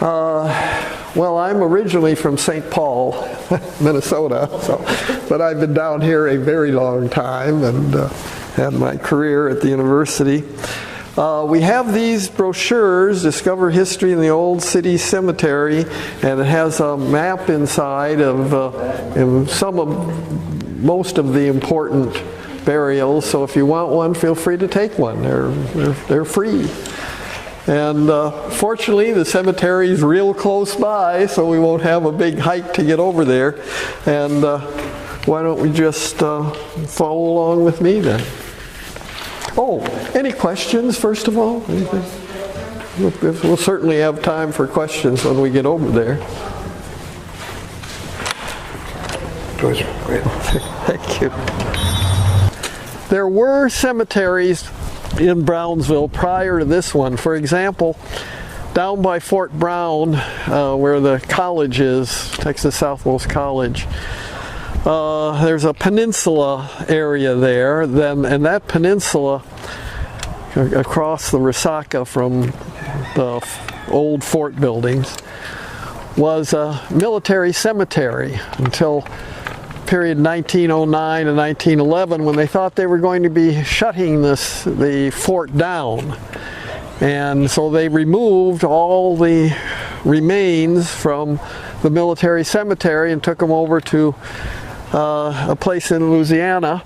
Well, I'm originally from St. Paul, Minnesota, but I've been down here a very long time and had my career at the university. We have these brochures, Discover History in the Old City Cemetery, and it has a map inside of most of the important burials. So if you want one, feel free to take one. They're free. And fortunately, the cemetery is real close by, so we won't have a big hike to get over there. And why don't we just follow along with me then? Oh, any questions, first of all? Anything? We'll certainly have time for questions when we get over there. Thank you. There were cemeteries in Brownsville prior to this one. For example, down by Fort Brown, where the college is, Texas Southwest College, there's a peninsula area there, and that peninsula across the Resaca from the old fort buildings was a military cemetery until period 1909 and 1911, when they thought they were going to be shutting the fort down. And so they removed all the remains from the military cemetery and took them over to a place in Louisiana.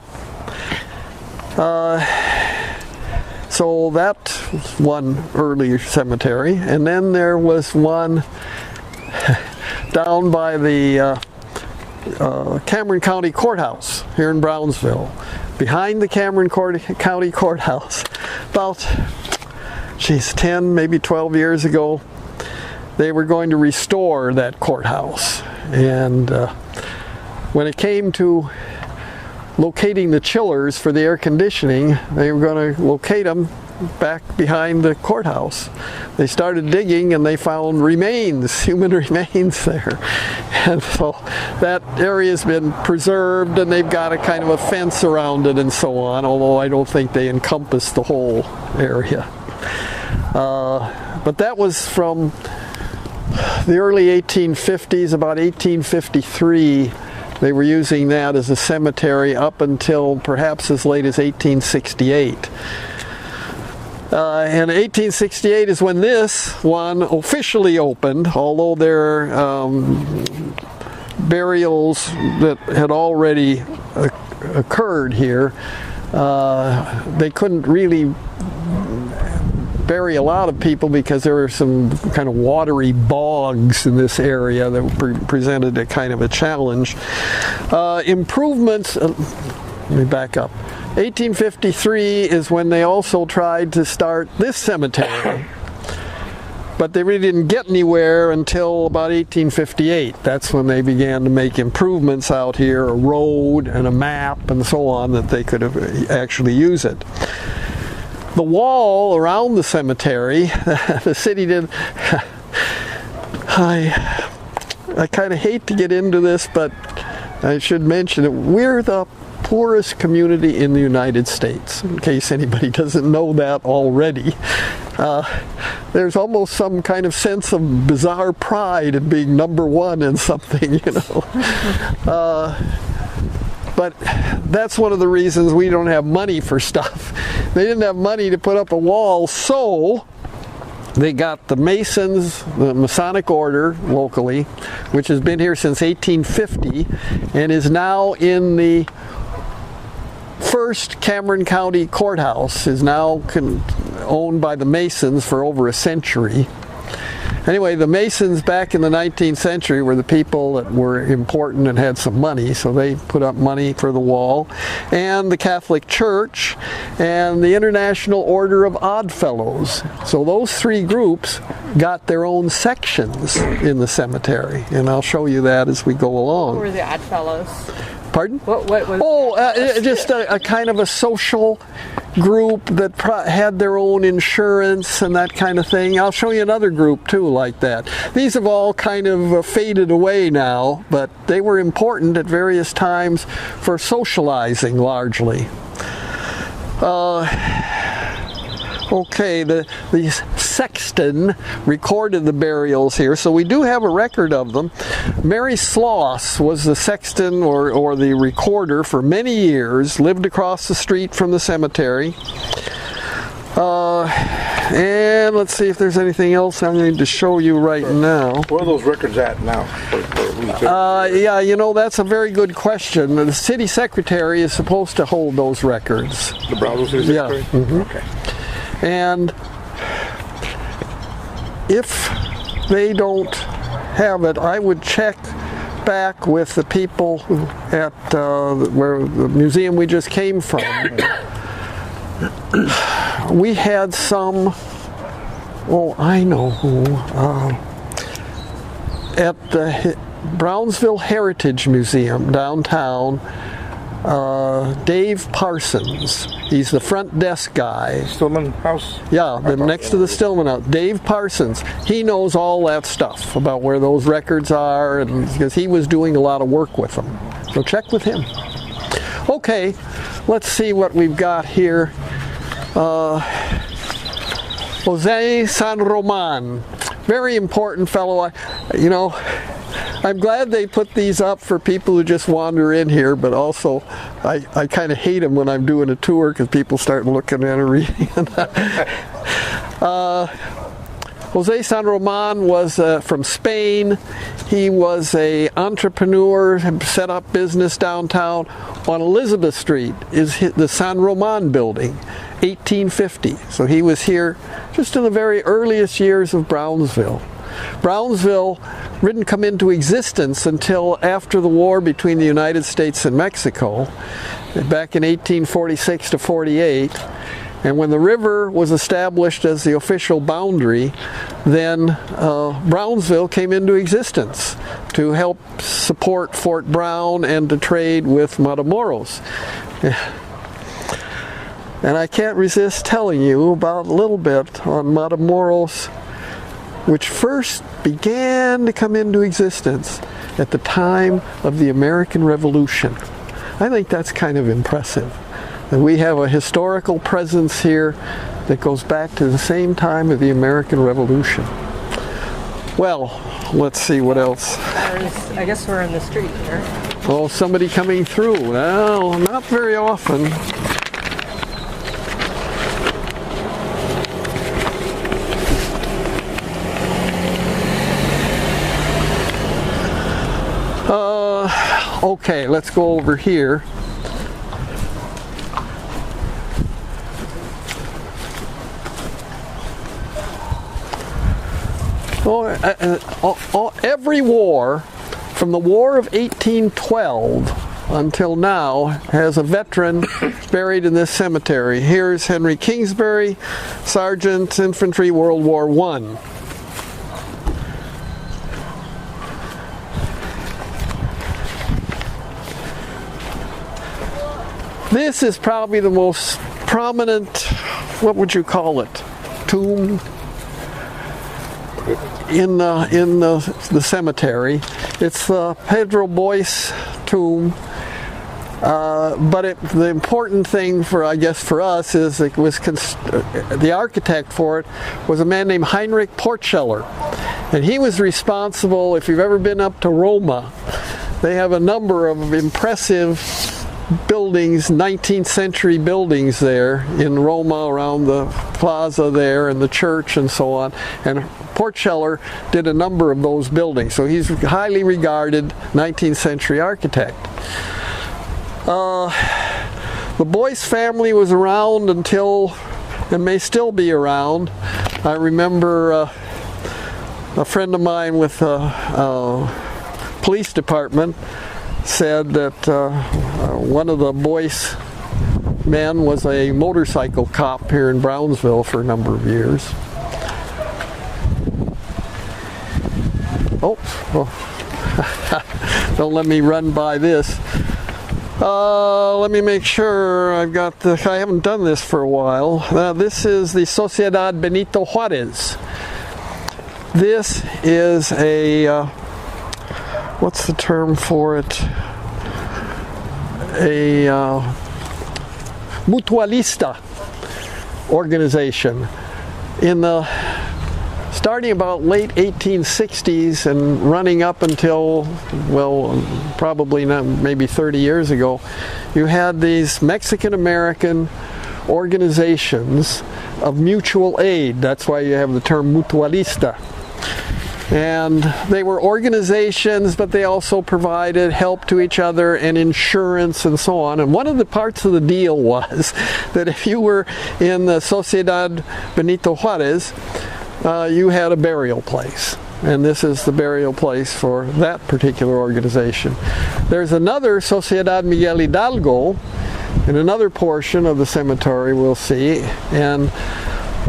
So that was one early cemetery. And then there was one down by the Cameron County Courthouse here in Brownsville. Behind the Cameron County Courthouse, about 10, maybe 12 years ago, they were going to restore that courthouse. And when it came to locating the chillers for the air conditioning, they were going to locate them back behind the courthouse. They started digging and they found remains, human remains there. And so that area's been preserved, and they've got a kind of a fence around it and so on, although I don't think they encompass the whole area. But that was from the early 1850s, about 1853. They were using that as a cemetery up until perhaps as late as 1868. And 1868 is when this one officially opened, although there are burials that had already occurred here. They couldn't really bury a lot of people because there were some kind of watery bogs in this area that presented a kind of a challenge. Improvements, let me back up. 1853 is when they also tried to start this cemetery, but they really didn't get anywhere until about 1858. That's when they began to make improvements out here, a road and a map and so on, that they could have actually use it. The wall around the cemetery, the city did, I kind of hate to get into this, but I should mention it. We're the poorest community in the United States, in case anybody doesn't know that already. There's almost some kind of sense of bizarre pride in being number one in something, you know. But that's one of the reasons we don't have money for stuff. They didn't have money to put up a wall, so they got the Masons, the Masonic Order locally, which has been here since 1850 and is now in the first Cameron County Courthouse, is now owned by the Masons for over a century. Anyway, the Masons back in the 19th century were the people that were important and had some money, so they put up money for the wall. And the Catholic Church and the International Order of Oddfellows. So those three groups got their own sections in the cemetery, and I'll show you that as we go along. Who were the Oddfellows? Pardon? What was just a kind of a social group that had their own insurance and that kind of thing. I'll show you another group too like that. These have all kind of faded away now, but they were important at various times for socializing largely. Okay, the sexton recorded the burials here, so we do have a record of them. Mary Sloss was the sexton or the recorder for many years, lived across the street from the cemetery. And let's see if there's anything else I need to show you right now. Where are those records at now? Yeah, you know, that's a very good question. The city secretary is supposed to hold those records. The Brownsville City Secretary? Yeah. Mm-hmm. Okay. And if they don't have it, I would check back with the people at where the museum we just came from. We had some, oh, I know who, at the Brownsville Heritage Museum downtown, Dave Parsons. He's the front desk guy. Stillman House? Yeah, next to the Stillman House. Dave Parsons. He knows all that stuff about where those records are, and because he was doing a lot of work with them. So check with him. Okay, let's see what we've got here. Jose San Roman, very important fellow. I'm glad they put these up for people who just wander in here, but also I kind of hate them when I'm doing a tour because people start looking at and reading. Jose San Roman was from Spain. He was an entrepreneur, set up business downtown. On Elizabeth Street is the San Roman building, 1850. So he was here just in the very earliest years of Brownsville. Brownsville didn't come into existence until after the war between the United States and Mexico, back in 1846 to 48. And when the river was established as the official boundary, then Brownsville came into existence to help support Fort Brown and to trade with Matamoros. And I can't resist telling you about a little bit on Matamoros, which first began to come into existence at the time of the American Revolution. I think that's kind of impressive. And we have a historical presence here that goes back to the same time of the American Revolution. Well, let's see what else. I guess we're in the street here. Oh, somebody coming through. Well, not very often. Okay, let's go over here. Every war, from the War of 1812 until now, has a veteran buried in this cemetery. Here's Henry Kingsbury, Sergeant Infantry, World War I. This is probably the most prominent, what would you call it, tomb in the cemetery. It's the Pedro Boyce tomb, but the important thing for us is it was the architect for it was a man named Heinrich Portscheller, and he was responsible. If you've ever been up to Roma, they have a number of impressive buildings, 19th century buildings there in Roma, around the plaza there and the church and so on, and Portscheller did a number of those buildings, so he's a highly regarded 19th century architect. The Boyce family was around until, and may still be around. I remember a friend of mine with a police department said that one of the Boyce men was a motorcycle cop here in Brownsville for a number of years. Oh. Don't let me run by this. Let me make sure I haven't done this for a while. This is the Sociedad Benito Juarez. This is a what's the term for it? A mutualista organization. In the starting about late 1860s and running up until, well, probably not, maybe 30 years ago, you had these Mexican-American organizations of mutual aid. That's why you have the term mutualista. And they were organizations, but they also provided help to each other and insurance and so on. And one of the parts of the deal was that if you were in the Sociedad Benito Juarez, you had a burial place. And this is the burial place for that particular organization. There's another Sociedad Miguel Hidalgo in another portion of the cemetery we'll see. And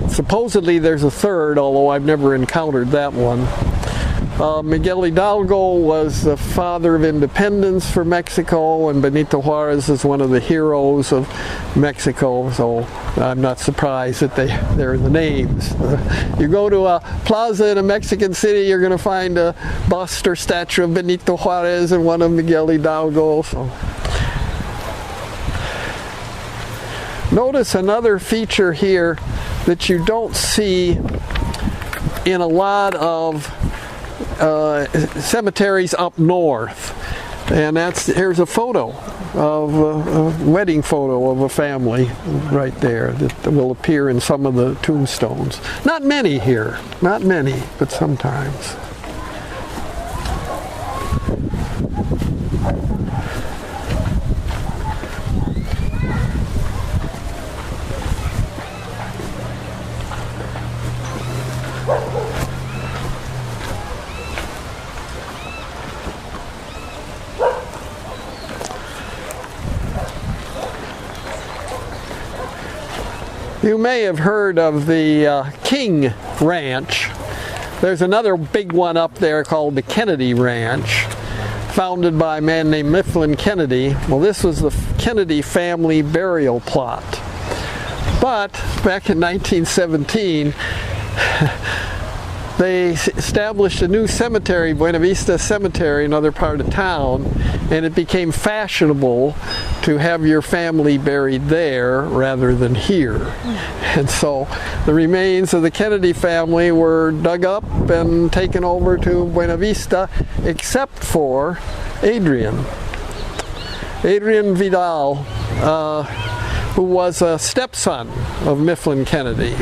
supposedly there's a third, although I've never encountered that one. Miguel Hidalgo was the father of independence for Mexico, and Benito Juarez is one of the heroes of Mexico, so I'm not surprised that they're the names. You go to a plaza in a Mexican city, you're going to find a bust or statue of Benito Juarez and one of Miguel Hidalgo. So. Notice another feature here that you don't see in a lot of cemeteries up north, and here's a photo of a wedding photo of a family right there that will appear in some of the tombstones. Not many here, not many, but sometimes. You may have heard of the King Ranch. There's another big one up there called the Kennedy Ranch, founded by a man named Mifflin Kennedy. Well, this was the Kennedy family burial plot. But back in 1917, they established a new cemetery, Buena Vista Cemetery, another part of town, and it became fashionable to have your family buried there rather than here. And so the remains of the Kennedy family were dug up and taken over to Buena Vista, except for Adrian Vidal, who was a stepson of Mifflin Kennedy.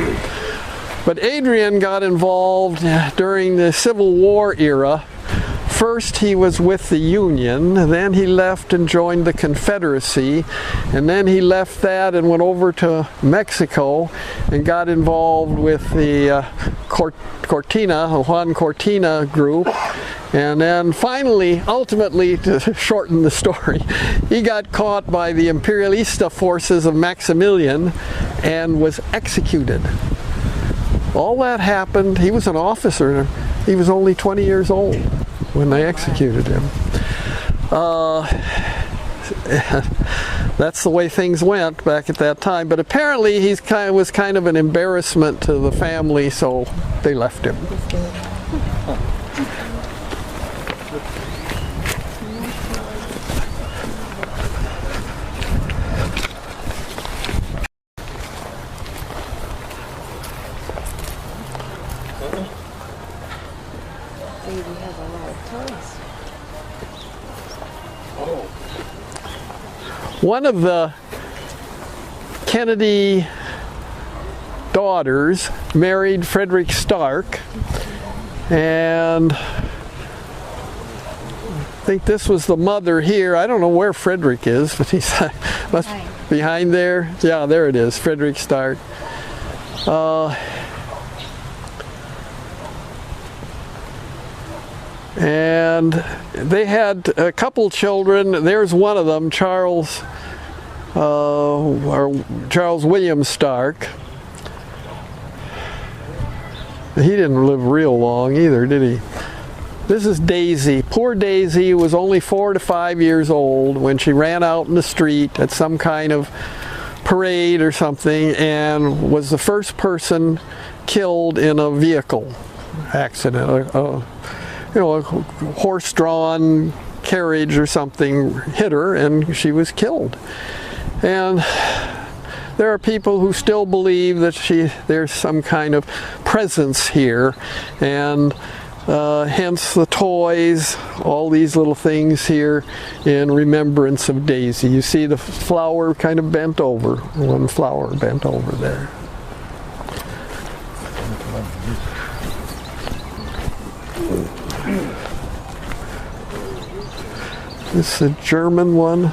But Adrian got involved during the Civil War era. First he was with the Union, then he left and joined the Confederacy, and then he left that and went over to Mexico and got involved with the Juan Cortina group. And then finally, ultimately, to shorten the story, he got caught by the Imperialista forces of Maximilian and was executed. All that happened. He was an officer. He was only 20 years old when they executed him. That's the way things went back at that time. But apparently he was kind of an embarrassment to the family, so they left him. One of the Kennedy daughters married Frederick Stark, and I think this was the mother here. I don't know where Frederick is, but he's behind there. Yeah, there it is, Frederick Stark. And they had a couple children. There's one of them, Charles William Stark. He didn't live real long either, did he? This is Daisy. Poor Daisy was only 4 to 5 years old when she ran out in the street at some kind of parade or something and was the first person killed in a vehicle accident. A horse-drawn carriage or something hit her and she was killed. And there are people who still believe that there's some kind of presence here, and hence the toys, all these little things here in remembrance of Daisy. You see the flower kind of bent over, one flower bent over there. This is a German one.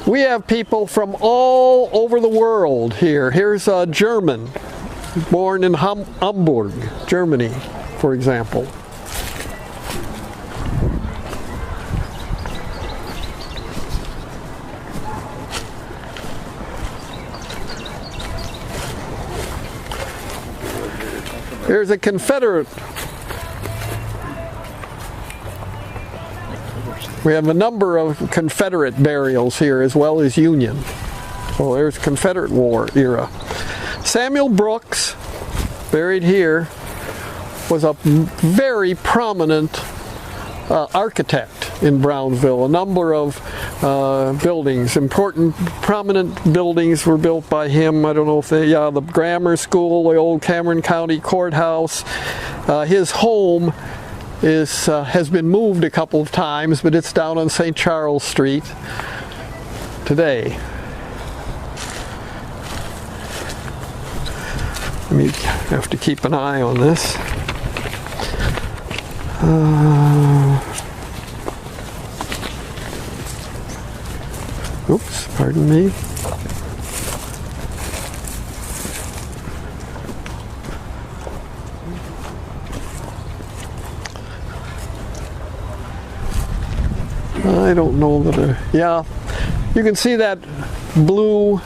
We have people from all over the world here. Here's a German, born in Hamburg, Germany, for example. Here's a Confederate. We have a number of Confederate burials here as well as Union. So there's Confederate War era. Samuel Brooks, buried here, was a very prominent architect in Brownsville. A number of buildings, important, prominent buildings were built by him. I don't know if the grammar school, the old Cameron County Courthouse. His home has been moved a couple of times, but it's down on St. Charles Street today. We have to keep an eye on this. Oops, pardon me. I don't know that. Yeah, you can see that blue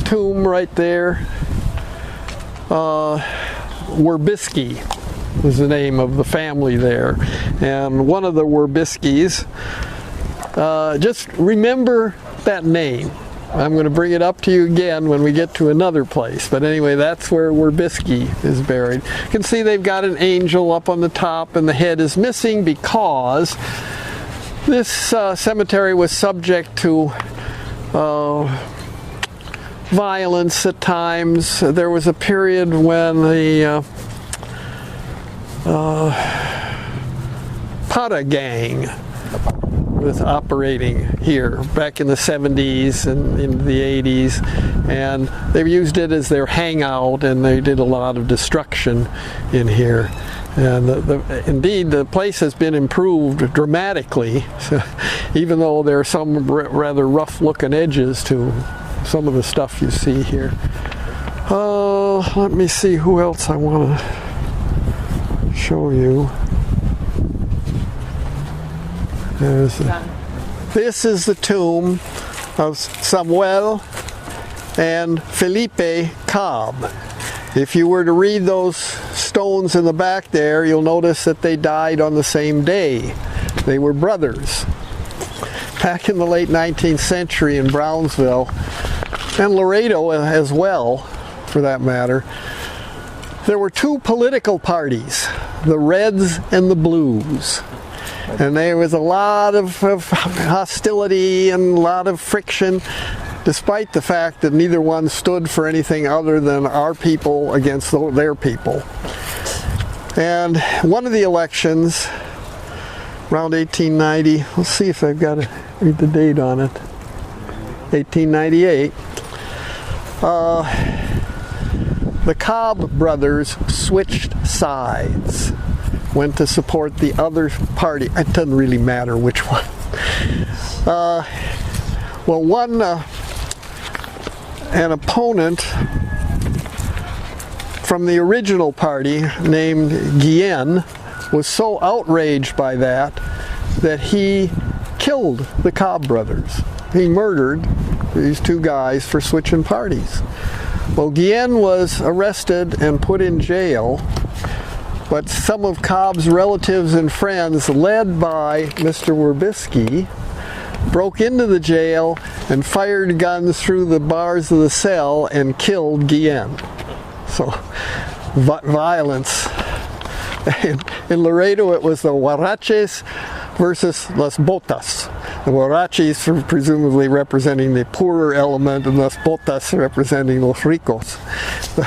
tomb right there. Werbisky was the name of the family there, and one of the Werbiskys. Just remember that name. I'm going to bring it up to you again when we get to another place. But anyway, that's where Werbisky is buried. You can see they've got an angel up on the top, and the head is missing because this cemetery was subject to violence at times. There was a period when the Pata gang was operating here back in the 70s and in the 80s, and they used it as their hangout, and they did a lot of destruction in here. And indeed, the place has been improved dramatically, even though there are some rather rough-looking edges to some of the stuff you see here. Let me see who else I want to show you. This is the tomb of Samuel and Felipe Cobb. If you were to read those stones in the back there, you'll notice that they died on the same day. They were brothers. Back in the late 19th century in Brownsville, and Laredo as well, for that matter, there were two political parties, the Reds and the Blues. And there was a lot of hostility and a lot of friction, despite the fact that neither one stood for anything other than our people against their people. And one of the elections, around 1890, let's see if I've got to read the date on it, 1898, the Cobb brothers switched sides, went to support the other party. It doesn't really matter which one. An opponent from the original party named Guillen was so outraged by that he killed the Cobb brothers. He murdered these two guys for switching parties. Well, Guillen was arrested and put in jail, but some of Cobb's relatives and friends, led by Mr. Werbisky, broke into the jail and fired guns through the bars of the cell and killed Guillen. So, violence. In Laredo, it was the Huaraches versus Las Botas. The huaraches presumably representing the poorer element, and los botas representing los ricos. But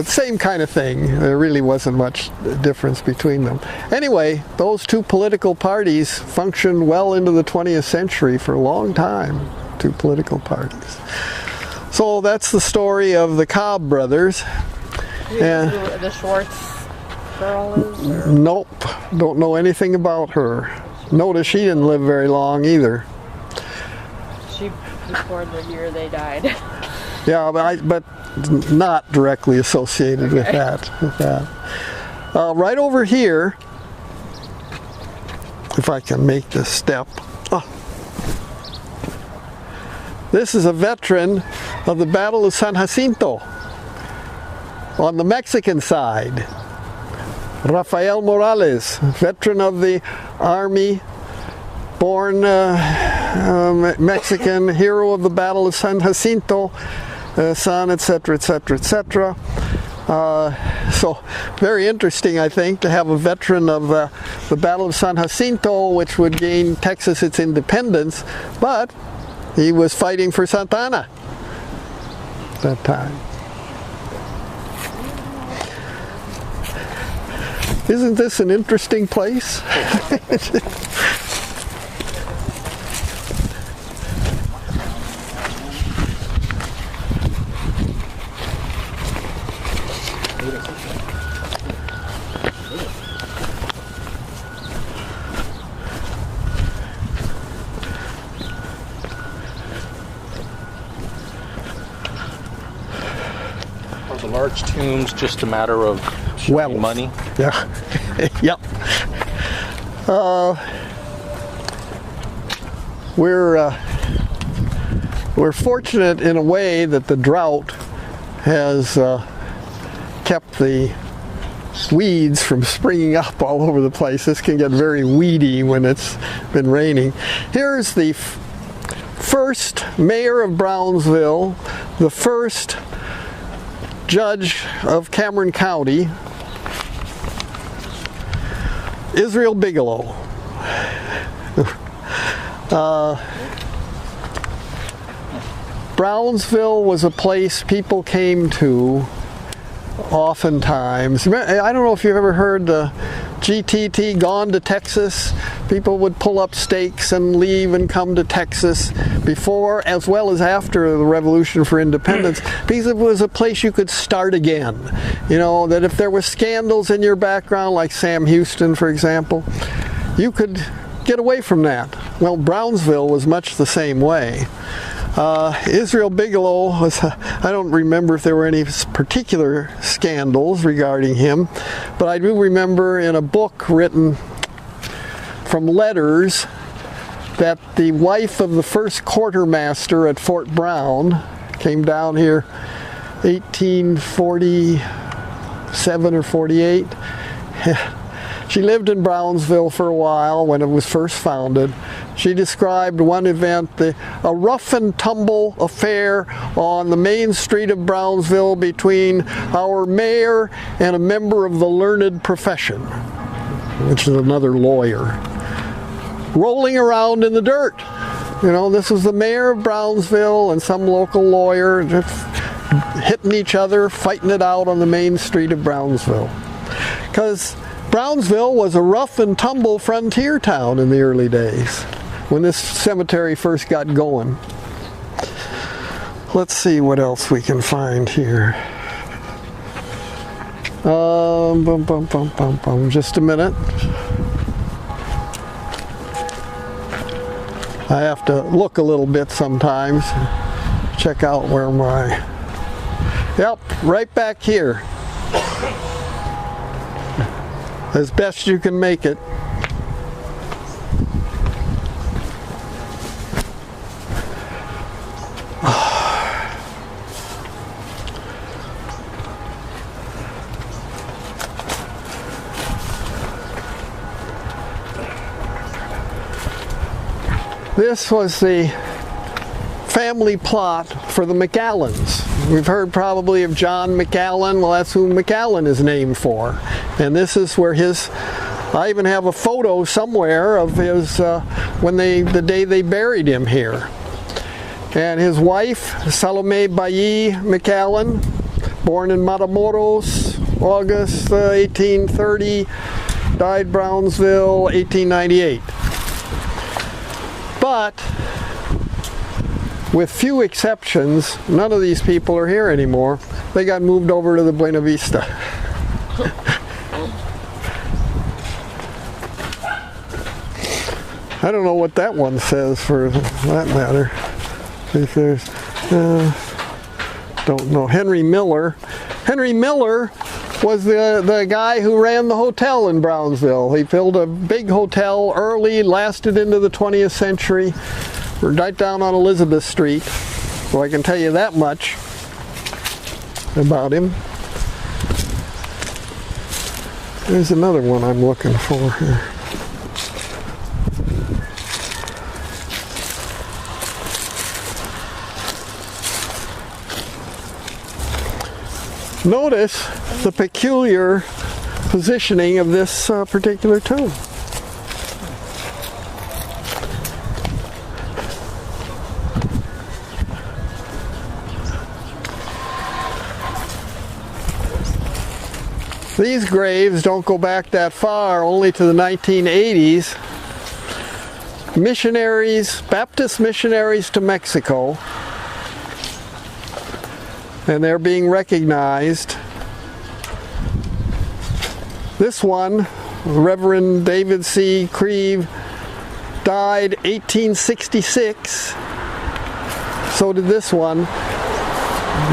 same kind of thing. There really wasn't much difference between them. Anyway, those two political parties functioned well into the 20th century for a long time. Two political parties. So that's the story of the Cobb brothers. Do you know who the Schwartz girl is? Or? Nope, don't know anything about her. Notice she didn't live very long either. She before the year they died. Yeah, but not directly associated with that. Right over here, if I can make this step. This is a veteran of the Battle of San Jacinto on the Mexican side. Rafael Morales, veteran of the Army, born Mexican, hero of the Battle of San Jacinto, son, etc., etc., etc. So very interesting, I think, to have a veteran of the Battle of San Jacinto, which would gain Texas its independence, but he was fighting for Santa Ana at that time. Isn't this an interesting place? Are the large tombs just a matter of money? Yeah. Yep. We're fortunate in a way that the drought has kept the weeds from springing up all over the place. This can get very weedy when it's been raining. Here's the first mayor of Brownsville, the first judge of Cameron County, Israel Bigelow. Brownsville was a place people came to oftentimes. I don't know if you've ever heard the GTT, Gone to Texas. People would pull up stakes and leave and come to Texas before as well as after the Revolution for Independence, because it was a place you could start again. You know, that if there were scandals in your background, like Sam Houston, for example, you could get away from that. Well, Brownsville was much the same way. Israel Bigelow was, I don't remember if there were any particular scandals regarding him, but I do remember in a book written from letters that the wife of the first quartermaster at Fort Brown came down here 1847 or 48. She lived in Brownsville for a while when it was first founded. She described one event, a rough and tumble affair on the main street of Brownsville between our mayor and a member of the learned profession, which is another lawyer, rolling around in the dirt. You know, this was the mayor of Brownsville and some local lawyer just hitting each other, fighting it out on the main street of Brownsville. Because Brownsville was a rough and tumble frontier town in the early days when this cemetery first got going. Let's see what else we can find here. Just a minute. I have to look a little bit sometimes. Check out where Yep, right back here. As best you can make it. This was the family plot for the McAllens. We've heard probably of John McAllen. Well, that's who McAllen is named for. And this is where his I even have a photo somewhere of his the day they buried him here. And his wife, Salome Bailly McAllen, born in Matamoros, August 1830, died Brownsville 1898. But with few exceptions, none of these people are here anymore. They got moved over to the Buena Vista. I don't know what that one says for that matter. If there's, don't know. Henry Miller. Henry Miller was the guy who ran the hotel in Brownsville. He built a big hotel early, lasted into the 20th century. We're right down on Elizabeth Street, so I can tell you that much about him. There's another one I'm looking for here. Notice the peculiar positioning of this particular tomb. These graves don't go back that far, only to the 1980s. Missionaries, Baptist missionaries to Mexico, and they're being recognized. This one, Reverend David C. Creve, died 1866. So did this one.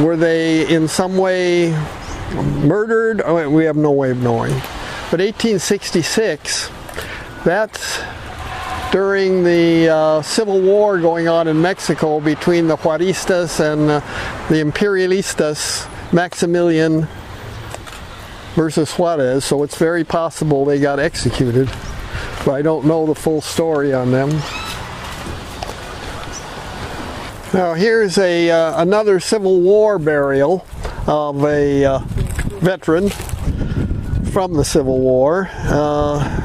Were they in some way murdered? Oh, we have no way of knowing. But 1866, that's during the Civil War going on in Mexico between the Juaristas and the Imperialistas, Maximilian versus Juarez, so it's very possible they got executed, but I don't know the full story on them. Now here's another Civil War burial of a veteran from the Civil War.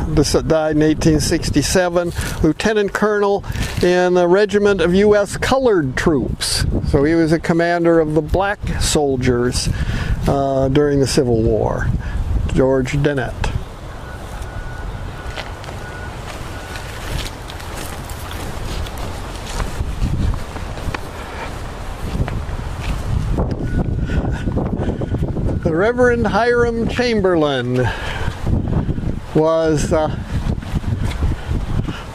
This died in 1867, Lieutenant Colonel in the regiment of U.S. Colored Troops. So he was a commander of the black soldiers during the Civil War, George Dennett. The Reverend Hiram Chamberlain was the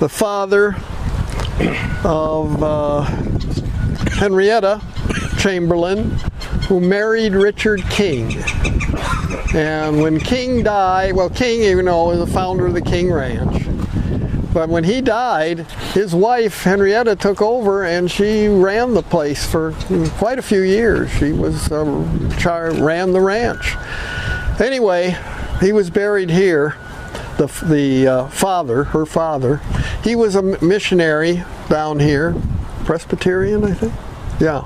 father of Henrietta Chamberlain, who married Richard King. And when King died, well, King, you know, was the founder of the King Ranch. But when he died, his wife, Henrietta, took over and she ran the place for quite a few years. She was ran the ranch. Anyway, he was buried here. The father, her father, he was a missionary down here, Presbyterian, I think. Yeah.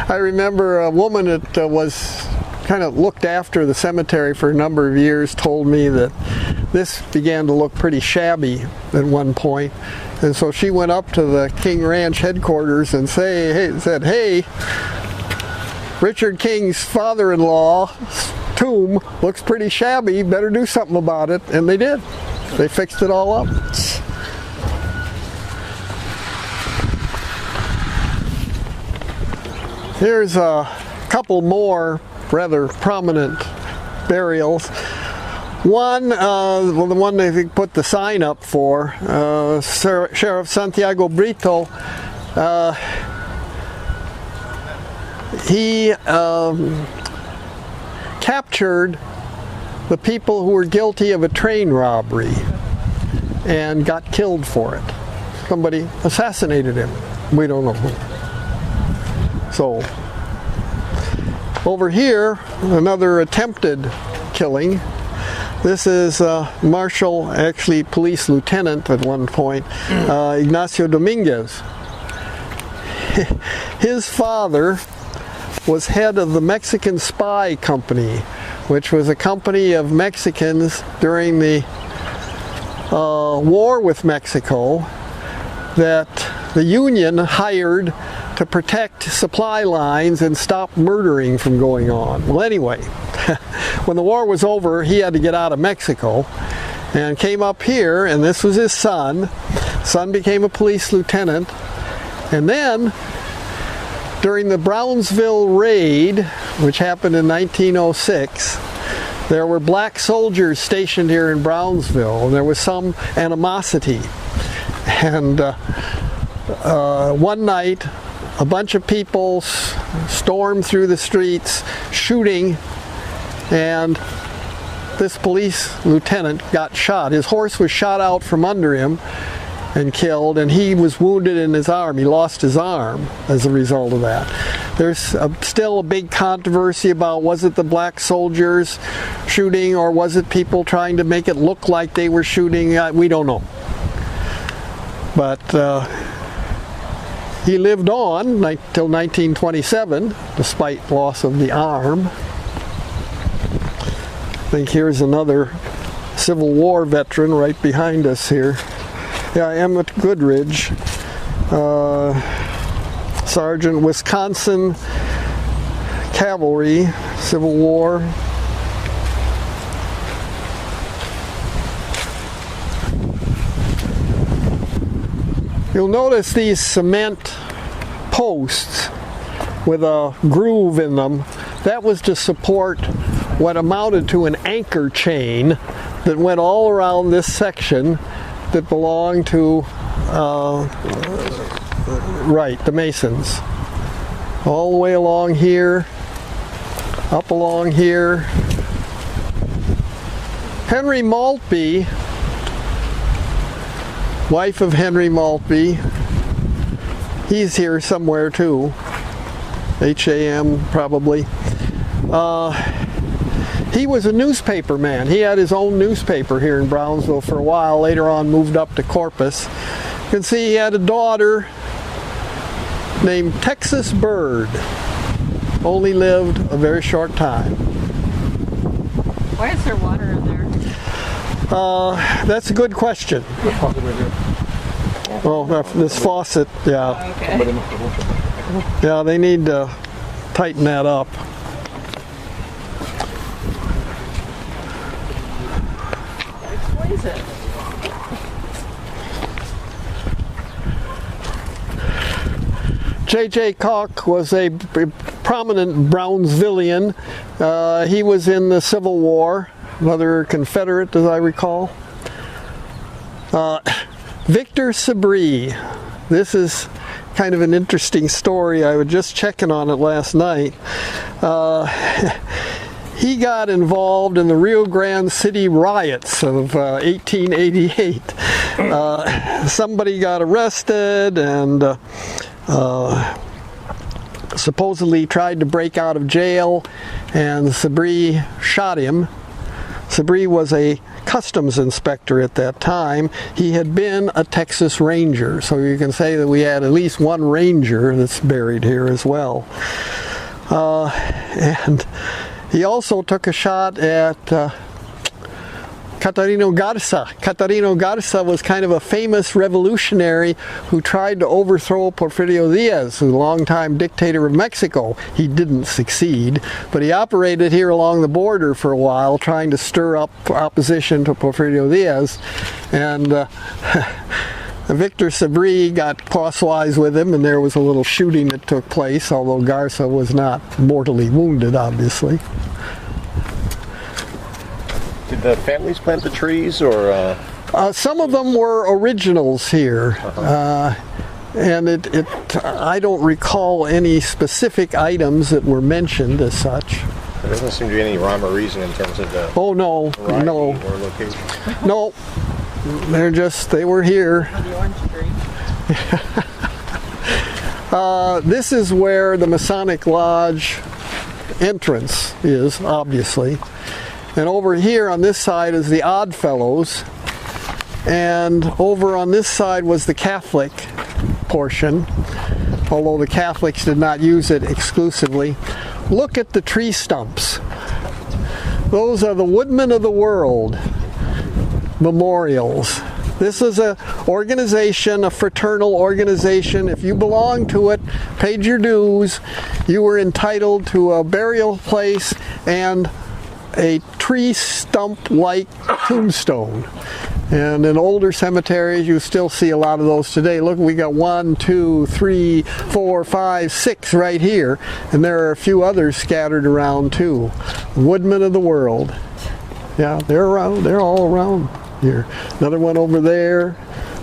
I remember a woman that was kind of looked after the cemetery for a number of years told me that this began to look pretty shabby at one point. And so she went up to the King Ranch headquarters and said, hey, Richard King's father-in-law's tomb looks pretty shabby, better do something about it. And they did. They fixed it all up. Here's a couple more rather prominent burials. One, the one they put the sign up for, Sheriff Santiago Brito, he captured the people who were guilty of a train robbery and got killed for it. Somebody assassinated him. We don't know who. So, over here, another attempted killing. This is Marshal, actually police lieutenant at one point, Ignacio Dominguez. his father was head of the Mexican Spy Company, which was a company of Mexicans during the war with Mexico that the Union hired to protect supply lines and stop murdering from going on. Well, anyway, when the war was over, he had to get out of Mexico and came up here, and this was his son. Son became a police lieutenant, and then during the Brownsville raid, which happened in 1906, there were black soldiers stationed here in Brownsville, and there was some animosity. And one night, a bunch of people stormed through the streets shooting, and this police lieutenant got shot. His horse was shot out from under him and killed, and he was wounded in his arm. He lost his arm as a result of that. There's still a big controversy about, was it the black soldiers shooting, or was it people trying to make it look like they were shooting? We don't know. But he lived on till 1927, despite loss of the arm. I think here's another Civil War veteran right behind us here. Yeah, Emmett Goodridge, Sergeant, Wisconsin Cavalry, Civil War. You'll notice these cement posts with a groove in them. That was to support what amounted to an anchor chain that went all around this section that belonged to, the Masons. All the way along here, up along here. Henry Maltby, wife of Henry Maltby, he's here somewhere too. H.A.M. probably. He was a newspaper man. He had his own newspaper here in Brownsville for a while. Later on moved up to Corpus. You can see he had a daughter named Texas Bird. Only lived a very short time. Why is there water in there? That's a good question. Oh, this faucet, yeah. Okay. Yeah, they need to tighten that up. What is it? J.J. Koch was a prominent Brownsvillian. He was in the Civil War, another Confederate, as I recall. Victor Sabri. This is kind of an interesting story. I was just checking on it last night. He got involved in the Rio Grande City riots of 1888. Somebody got arrested and supposedly tried to break out of jail, and Sabri shot him. Sabri was a customs inspector at that time. He had been a Texas Ranger, so you can say that we had at least one Ranger that's buried here as well. And he also took a shot at Catarino Garza. Catarino Garza was kind of a famous revolutionary who tried to overthrow Porfirio Diaz, who's a longtime dictator of Mexico. He didn't succeed, but he operated here along the border for a while, trying to stir up opposition to Porfirio Diaz. And Victor Sabri got crosswise with him, and there was a little shooting that took place, although Garza was not mortally wounded, obviously. Did the families plant the trees, or? Some of them were originals here, and I don't recall any specific items that were mentioned as such. There doesn't seem to be any rhyme or reason in terms of the variety or location. No, they were here. The orange tree. This is where the Masonic Lodge entrance is, obviously. And over here on this side is the Odd Fellows, and over on this side was the Catholic portion, although the Catholics did not use it exclusively. Look at the tree stumps. Those are the Woodmen of the World memorials. This is an organization, a fraternal organization. If you belonged to it, paid your dues, you were entitled to a burial place and a tree stump-like tombstone. And in older cemeteries, you still see a lot of those today. Look, we got 1, 2, 3, 4, 5, 6 right here. And there are a few others scattered around too. Woodmen of the World. Yeah, they're around. They're all around here. Another one over there.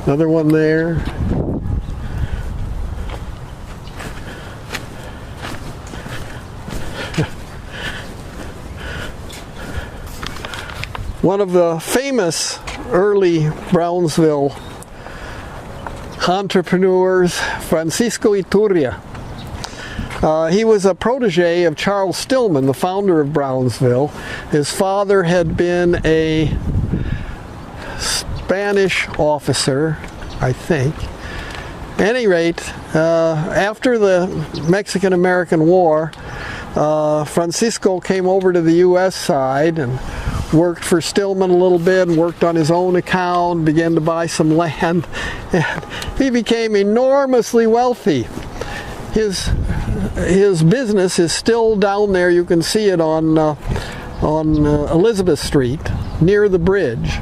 Another one there. One of the famous early Brownsville entrepreneurs, Francisco Iturria. He was a protege of Charles Stillman, the founder of Brownsville. His father had been a Spanish officer, I think. At any rate, after the Mexican-American War, Francisco came over to the U.S. side and worked for Stillman a little bit, and worked on his own account, began to buy some land, and he became enormously wealthy. His business is still down there. You can see it on Elizabeth Street, near the bridge.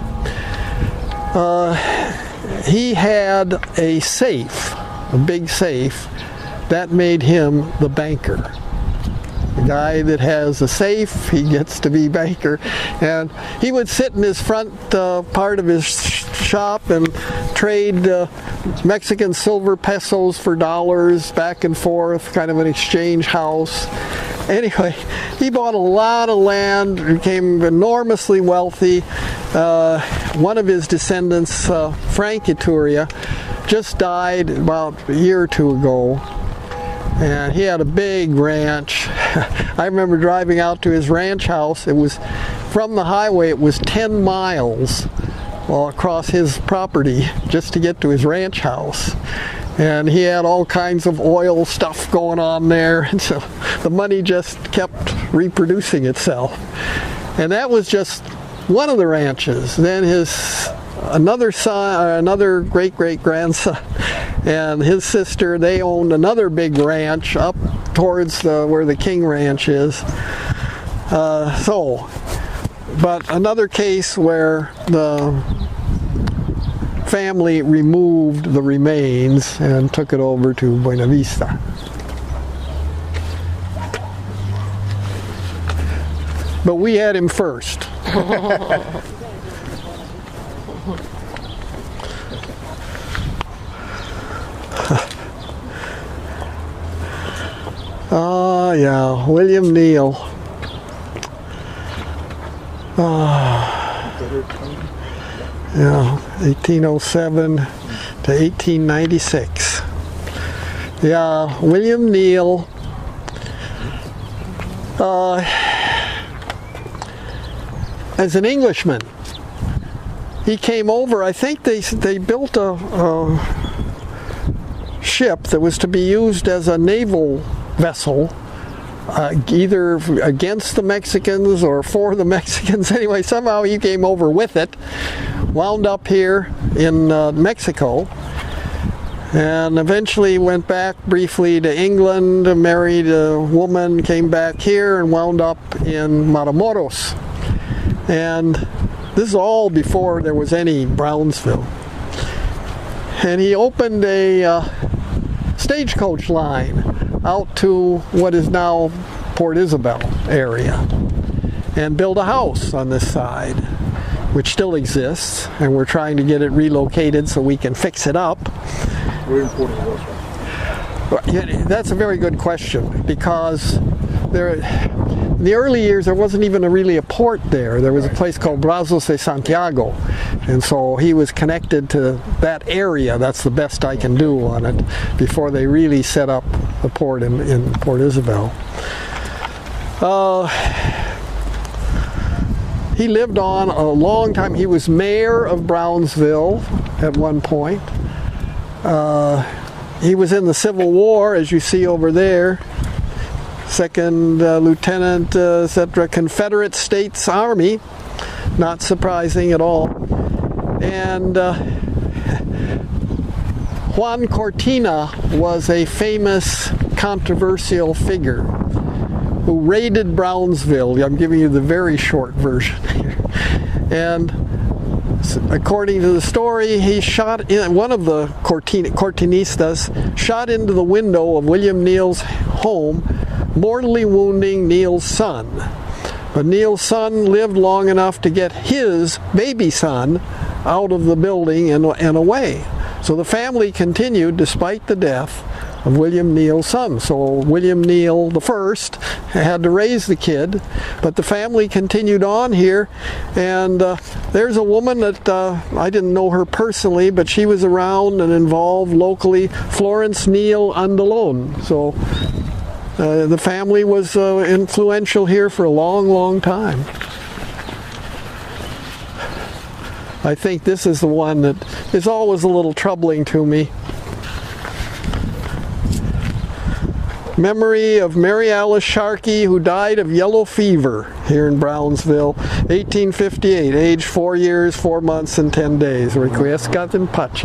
He had a safe, a big safe, that made him the banker. The guy that has a safe, he gets to be banker. And he would sit in his front part of his shop and trade Mexican silver pesos for dollars back and forth, kind of an exchange house. Anyway, he bought a lot of land, became enormously wealthy. One of his descendants, Frank Iturria, just died about a year or two ago. And he had a big ranch. I remember driving out to his ranch house. It was from the highway, it was 10 miles across his property just to get to his ranch house. And he had all kinds of oil stuff going on there, and so the money just kept reproducing itself. And that was just one of the ranches. Then his another son, or another great-great-grandson, and his sister, they owned another big ranch up towards where the King Ranch is. But another case where the family removed the remains and took it over to Buena Vista. But we had him first. Oh, yeah, William Neal. Yeah, 1807 to 1896. Yeah, William Neal. As an Englishman, he came over. I think they built a ship that was to be used as a naval vessel, either against the Mexicans or for the Mexicans. Anyway, somehow he came over with it, wound up here in Mexico, and eventually went back briefly to England, married a woman, came back here, and wound up in Matamoros. And this is all before there was any Brownsville. And he opened a stagecoach line out to what is now Port Isabel area, and built a house on this side, which still exists, and we're trying to get it relocated so we can fix it up. Where in Port Isabel? That's a very good question, because in the early years there wasn't even really a port there. There was a place called Brazos de Santiago, and so he was connected to that area. That's the best I can do on it, before they really set up the port in Port Isabel. He lived on a long time. He was mayor of Brownsville at one point. he was in the Civil War, as you see over there. Second lieutenant, etc., Confederate States Army. Not surprising at all. And Juan Cortina was a famous controversial figure who raided Brownsville. I'm giving you the very short version here. And according to the story, he shot in, one of the Cortinistas shot into the window of William Neal's home, mortally wounding Neal's son. But Neal's son lived long enough to get his baby son out of the building and away. So the family continued despite the death of William Neal's son. So William Neal I had to raise the kid, but the family continued on here. And there's a woman that I didn't know her personally, but she was around and involved locally, Florence Neal Andalone. So the family was influential here for a long, long time. I think this is the one that is always a little troubling to me. Memory of Mary Alice Sharkey, who died of yellow fever here in Brownsville, 1858, age 4 years, 4 months, and 10 days. Requiescat in pace.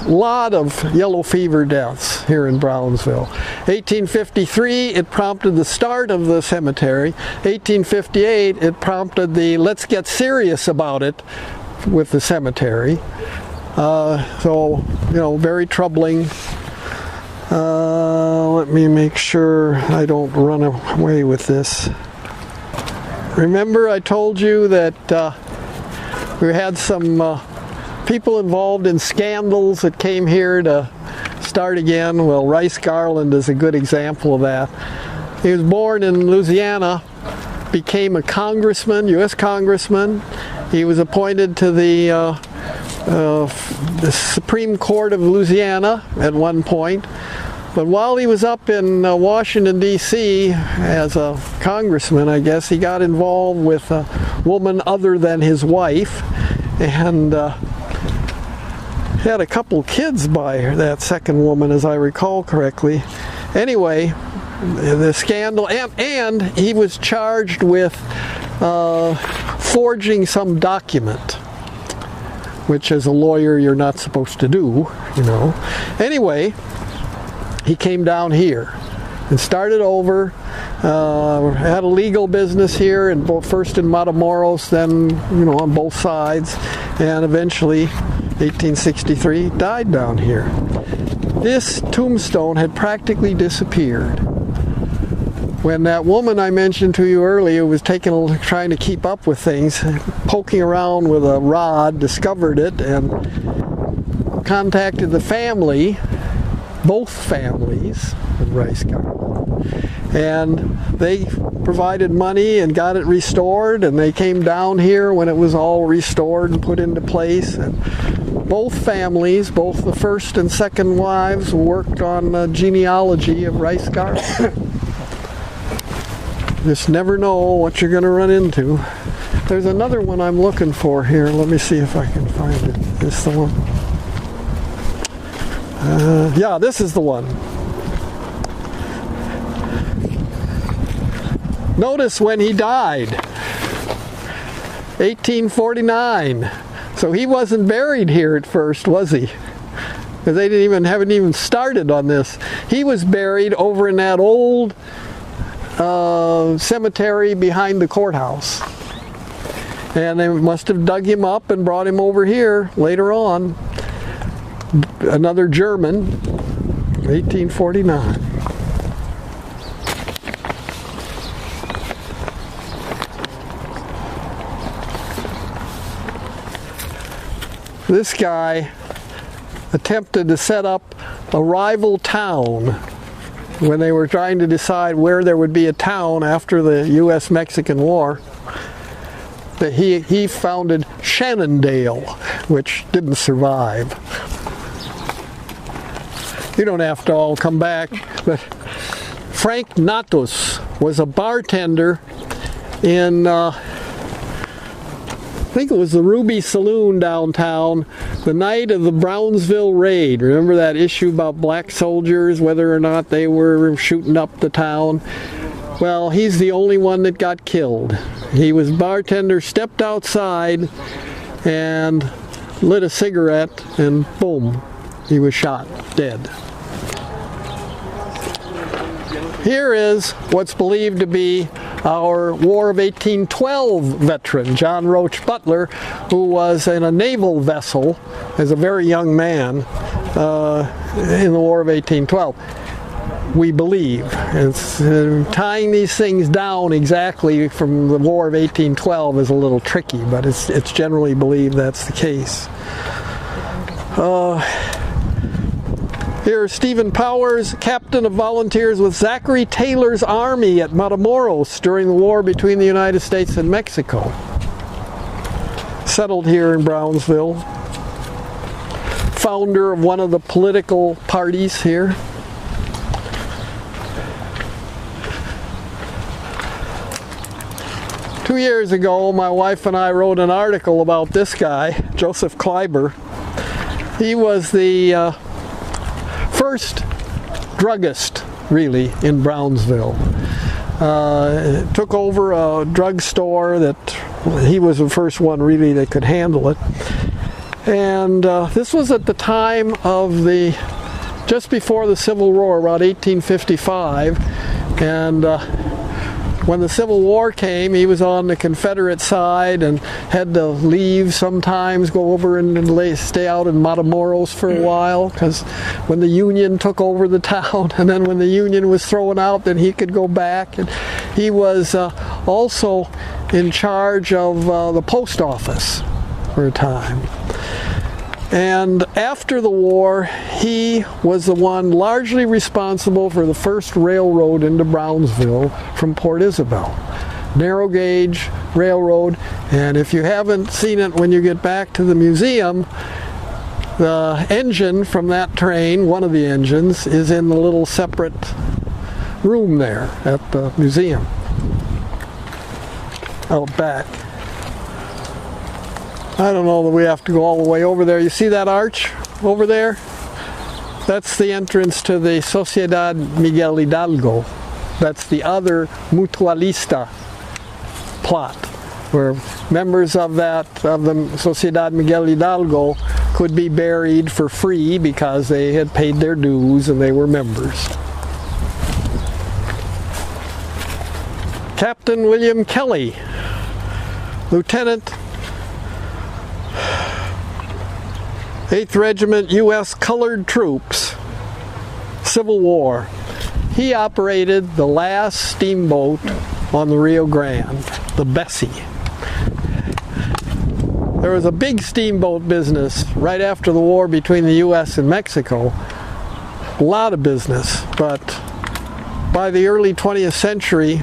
Lot of yellow fever deaths here in Brownsville. 1853, it prompted the start of the cemetery. 1858, it prompted the let's get serious about it with the cemetery. So, you know, very troubling. Let me make sure I don't run away with this. Remember I told you that we had some people involved in scandals that came here to start again? Well, Rice Garland is a good example of that. He was born in Louisiana, became a congressman, U.S. congressman. He was appointed to the Supreme Court of Louisiana at one point. But while he was up in Washington, D.C. as a congressman, I guess, he got involved with a woman other than his wife, and had a couple kids by that second woman, as I recall correctly. Anyway, the scandal, and he was charged with forging some document, which as a lawyer you're not supposed to do, you know. Anyway, he came down here and started over, had a legal business here, and first in Matamoros, then, you know, on both sides, and eventually 1863 died down here. This tombstone had practically disappeared. When that woman I mentioned to you earlier was trying to keep up with things, poking around with a rod, discovered it and contacted the family, both families of Rice Garland, and they provided money and got it restored, and they came down here when it was all restored and put into place. And both families, both the first and second wives, worked on the genealogy of Rice Garland. Just never know what you're going to run into. There's another one I'm looking for here. Let me see if I can find it. Is the one? Yeah, this is the one. Notice when he died, 1849. So he wasn't buried here at first, was he? Because they haven't even started on this. He was buried over in that old cemetery behind the courthouse. And they must have dug him up and brought him over here later on. Another German, 1849. This guy attempted to set up a rival town when they were trying to decide where there would be a town after the U.S.-Mexican War. That he founded Shannondale, which didn't survive. You don't have to all come back, but Frank Natus was a bartender in I think it was the Ruby Saloon downtown The night of the Brownsville raid, remember that issue about black soldiers, whether or not they were shooting up the town? Well, he's the only one that got killed. He was bartender, stepped outside and lit a cigarette, and boom, he was shot, dead. Here is what's believed to be our War of 1812 veteran, John Roach Butler, who was in a naval vessel as a very young man in the War of 1812. We believe. It's tying these things down exactly from the War of 1812 is a little tricky, but it's generally believed that's the case. Here's Stephen Powers, captain of volunteers with Zachary Taylor's army at Matamoros during the war between the United States and Mexico. Settled here in Brownsville. Founder of one of the political parties here. Two years ago, my wife and I wrote an article about this guy, Joseph Kleiber. He was the first druggist, really, in Brownsville. Took over a drugstore that he was the first one, really, that could handle it. And this was at the time of just before the Civil War, around 1855. And when the Civil War came, he was on the Confederate side and had to leave sometimes, go over and stay out in Matamoros for a while, because when the Union took over the town, and then when the Union was thrown out, then he could go back. And he was also in charge of the post office for a time. And after the war, he was the one largely responsible for the first railroad into Brownsville from Port Isabel. Narrow gauge railroad, and if you haven't seen it when you get back to the museum, the engine from that train, one of the engines, is in the little separate room there at the museum, out back. I don't know that we have to go all the way over there. You see that arch over there? That's the entrance to the Sociedad Miguel Hidalgo. That's the other Mutualista plot, where members of the Sociedad Miguel Hidalgo could be buried for free because they had paid their dues and they were members. Captain William Kelly, Lieutenant 8th Regiment U.S. Colored Troops, Civil War. He operated the last steamboat on the Rio Grande, the Bessie. There was a big steamboat business right after the war between the U.S. and Mexico. A lot of business, but by the early 20th century,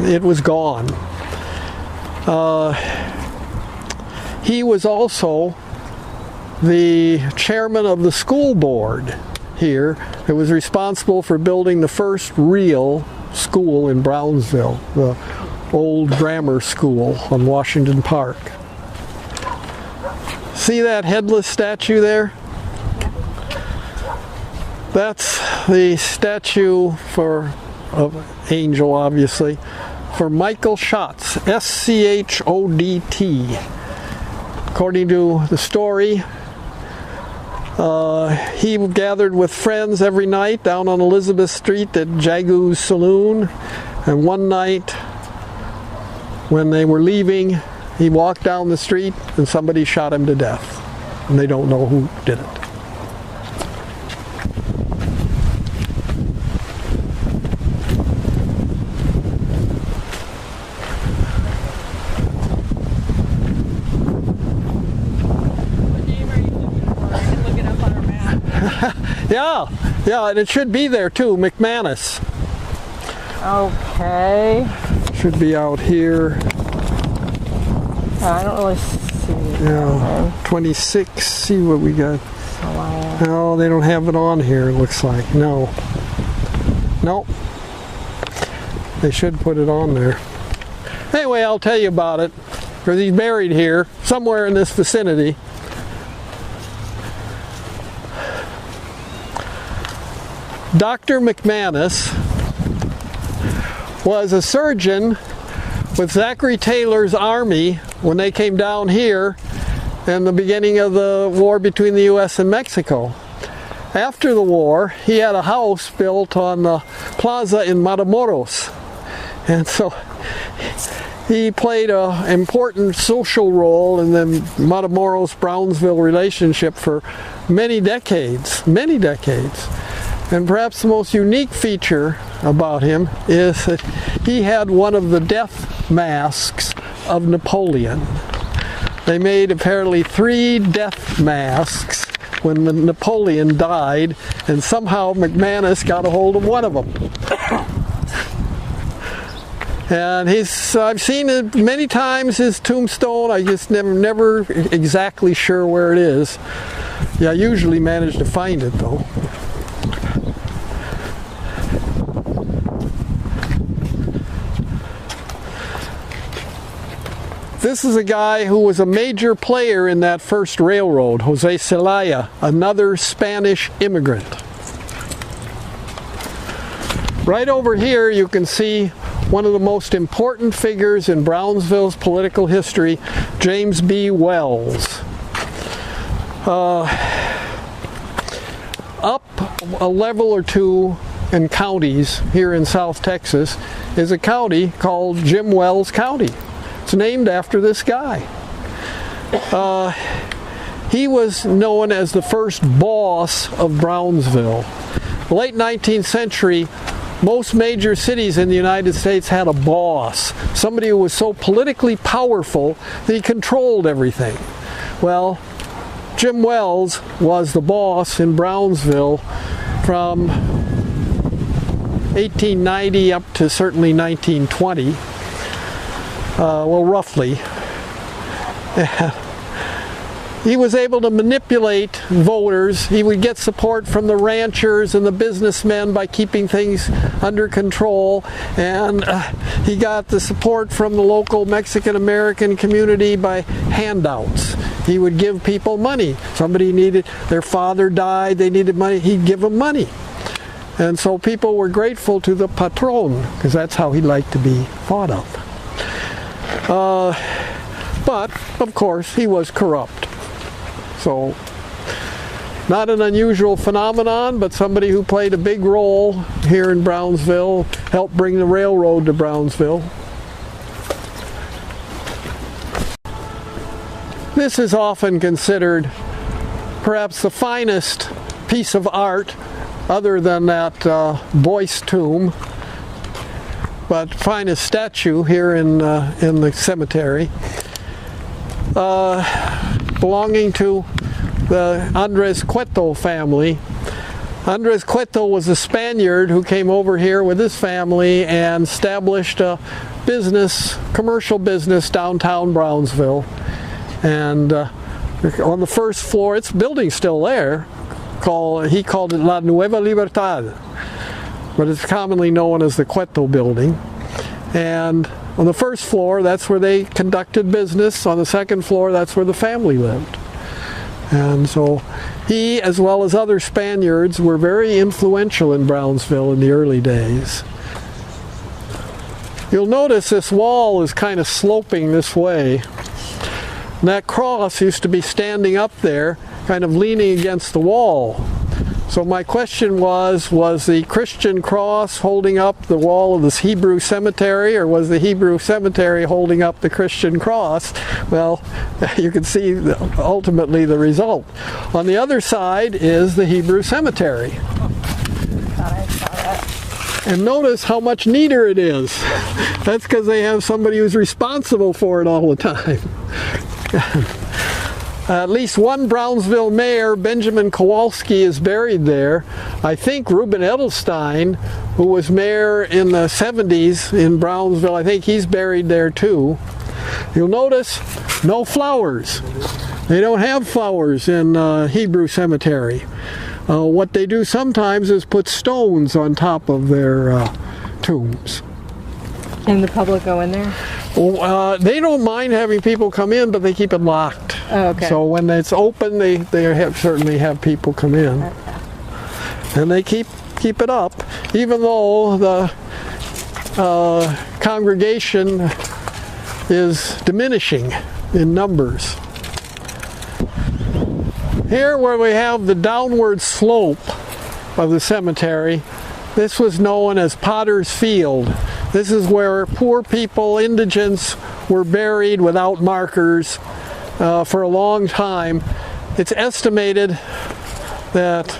it was gone. He was also the chairman of the school board here. It was responsible for building the first real school in Brownsville, the old grammar school on Washington Park. See that headless statue there? That's the statue of Angel, obviously, for Michael Schatz, S-C-H-O-D-T. According to the story, he gathered with friends every night down on Elizabeth Street at Jagu's Saloon, and one night when they were leaving, he walked down the street and somebody shot him to death, and they don't know who did it. Yeah, and it should be there too, McManus. Okay. Should be out here. I don't really see it. Yeah, 26, see what we got. No, they don't have it on here, it looks like. No. Nope. They should put it on there. Anyway, I'll tell you about it, because he's buried here, somewhere in this vicinity. Dr. McManus was a surgeon with Zachary Taylor's army when they came down here in the beginning of the war between the U.S. and Mexico. After the war, he had a house built on the plaza in Matamoros, and so he played an important social role in the Matamoros-Brownsville relationship for many decades. And perhaps the most unique feature about him is that he had one of the death masks of Napoleon. They made apparently 3 death masks when Napoleon died, and somehow McManus got a hold of one of them. And I've seen it many times, his tombstone. I just never exactly sure where it is. Yeah, I usually manage to find it though. This is a guy who was a major player in that first railroad, Jose Celaya, another Spanish immigrant. Right over here you can see one of the most important figures in Brownsville's political history, James B. Wells. Up a level or two in counties here in South Texas is a county called Jim Wells County. It's named after this guy. He was known as the first boss of Brownsville. The late 19th century, most major cities in the United States had a boss, somebody who was so politically powerful that he controlled everything. Well, Jim Wells was the boss in Brownsville from 1890 up to certainly 1920. Well, roughly. He was able to manipulate voters. He would get support from the ranchers and the businessmen by keeping things under control, and he got the support from the local Mexican-American community by handouts. He would give people money. Somebody needed, their father died, they needed money, he'd give them money. And so people were grateful to the patron, because that's how he liked to be thought of. But, of course, he was corrupt. So, not an unusual phenomenon, but somebody who played a big role here in Brownsville, helped bring the railroad to Brownsville. This is often considered perhaps the finest piece of art, other than that Boyce tomb, but finest statue here in the cemetery, belonging to the Andres Cueto family. Andres Cueto was a Spaniard who came over here with his family and established a business, commercial business downtown Brownsville. And on the first floor, its building's still there, he called it La Nueva Libertad, but it's commonly known as the Cueto building. And on the first floor, that's where they conducted business. On the second floor, that's where the family lived. And so he, as well as other Spaniards, were very influential in Brownsville in the early days. You'll notice this wall is kind of sloping this way. And that cross used to be standing up there, kind of leaning against the wall. So my question was the Christian cross holding up the wall of this Hebrew cemetery, or was the Hebrew cemetery holding up the Christian cross? Well, you can see ultimately the result. On the other side is the Hebrew cemetery. I saw that. And notice how much neater it is. That's because they have somebody who's responsible for it all the time. At least one Brownsville mayor, Benjamin Kowalski, is buried there. I think Reuben Edelstein, who was mayor in the 70s in Brownsville, I think he's buried there too. You'll notice no flowers. They don't have flowers in Hebrew cemetery. What they do sometimes is put stones on top of their tombs. Can the public go in there? Well, they don't mind having people come in, but they keep it locked. Oh, okay. So when it's open, they certainly have people come in. Okay. And they keep keep it up, even though the congregation is diminishing in numbers. Here where we have the downward slope of the cemetery, this was known as Potter's Field. This is where poor people, indigents, were buried without markers for a long time. It's estimated that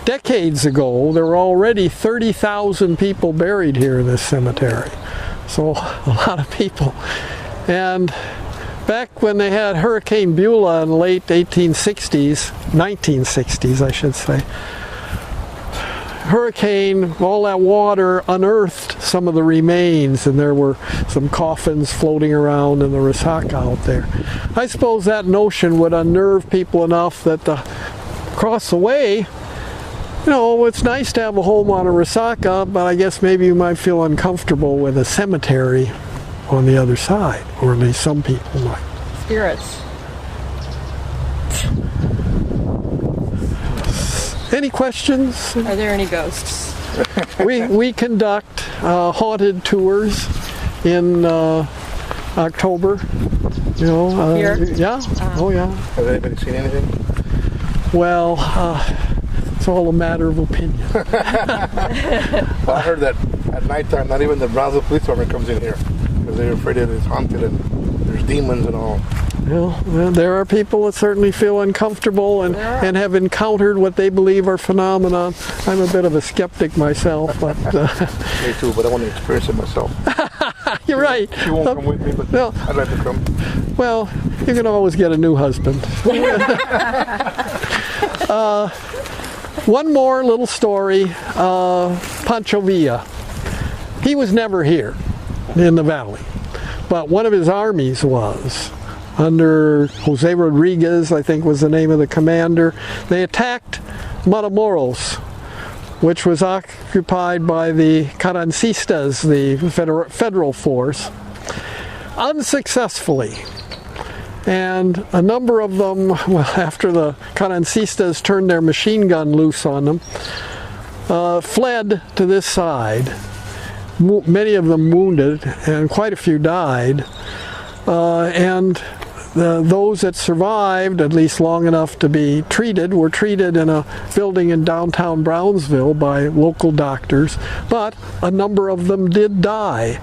decades ago there were already 30,000 people buried here in this cemetery. So a lot of people. And back when they had Hurricane Beulah in the late 1960s I should say, hurricane, all that water unearthed some of the remains, and there were some coffins floating around in the resaca out there. I suppose that notion would unnerve people enough that across the way, you know, it's nice to have a home on a resaca, but I guess maybe you might feel uncomfortable with a cemetery on the other side, or at least some people might. Spirits. Any questions? Are there any ghosts? We conduct haunted tours in October. You know, Here? Yeah. Oh yeah. Has anybody seen anything? Well, it's all a matter of opinion. Well, I heard that at nighttime, not even the Brownsville Police Department comes in here because they're afraid that it's haunted and there's demons and all. Well, there are people that certainly feel uncomfortable and have encountered what they believe are phenomena. I'm a bit of a skeptic myself, but Me too, but I want to experience it myself. you're right. She won't come with me, but No. I'd like to come. Well, you can always get a new husband. One more little story. Pancho Villa. He was never here in the valley, but one of his armies was. Under Jose Rodriguez, I think was the name of the commander. They attacked Matamoros, which was occupied by the Carrancistas, the federal force, unsuccessfully. And a number of them, well, after the Carrancistas turned their machine gun loose on them, fled to this side. Many of them wounded, and quite a few died. And those that survived, at least long enough to be treated, were treated in a building in downtown Brownsville by local doctors, but a number of them did die.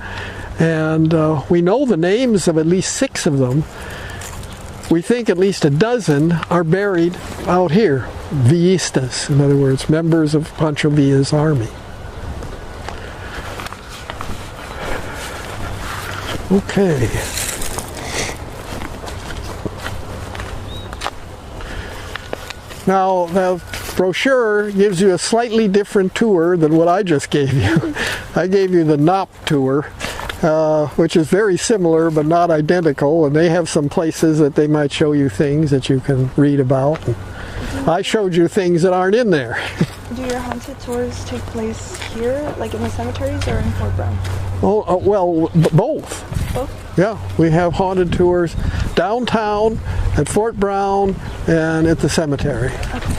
And we know the names of at least 6 of them. We think at least a dozen are buried out here, Villistas, in other words, members of Pancho Villa's army. Okay. Now, the brochure gives you a slightly different tour than what I just gave you. I gave you the Knopp tour, which is very similar but not identical, and they have some places that they might show you things that you can read about. I showed you things that aren't in there. Do your haunted tours take place here, like in the cemeteries, or in Fort Brown? Oh, well, both. Both? Yeah, we have haunted tours downtown, at Fort Brown, and at the cemetery. Okay.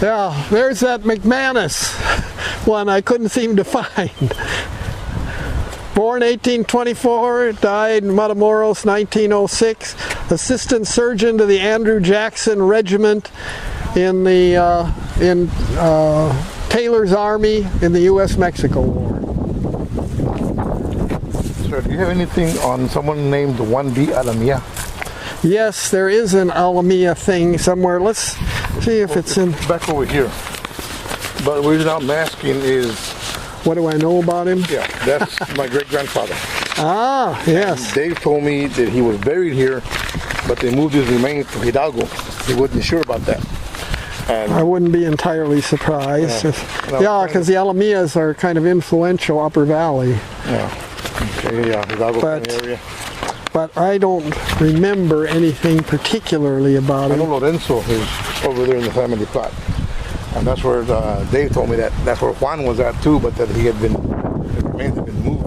Yeah, there's that McManus one I couldn't seem to find. Born 1824, died in Matamoros 1906. Assistant surgeon to the Andrew Jackson Regiment in the Taylor's Army in the U.S.-Mexico War. Sir, do you have anything on someone named 1B Alamia? Yes, there is an Alamia thing somewhere. Let's see if it's in... Back over here. But the reason I'm asking is... What do I know about him? Yeah, that's my great-grandfather. Ah, yes. And Dave told me that he was buried here, but they moved his remains to Hidalgo. He wasn't sure about that. And I wouldn't be entirely surprised. Yeah, because the Alamias are kind of influential Upper Valley. Yeah. Okay, yeah, Hidalgo area. But I don't remember anything particularly about I him. know Lorenzo is over there in the family plot. And that's where Dave told me that's where Juan was at too, but that the remains had been moved.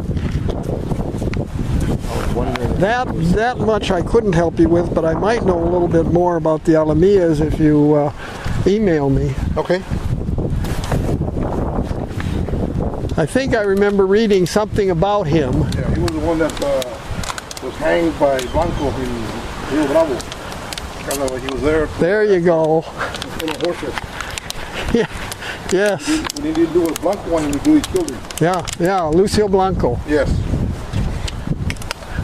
I was wondering that much I couldn't help you with, but I might know a little bit more about the Alamillas if you email me. Okay. I think I remember reading something about him. Yeah, he was the one that was hanged by Blanco in Rio Bravo. Kind of like he was there. There you go. Full of horses. Yeah. Yes. When he didn't do what Blanco wanted to do, he killed him. Yeah, Lucio Blanco. Yes.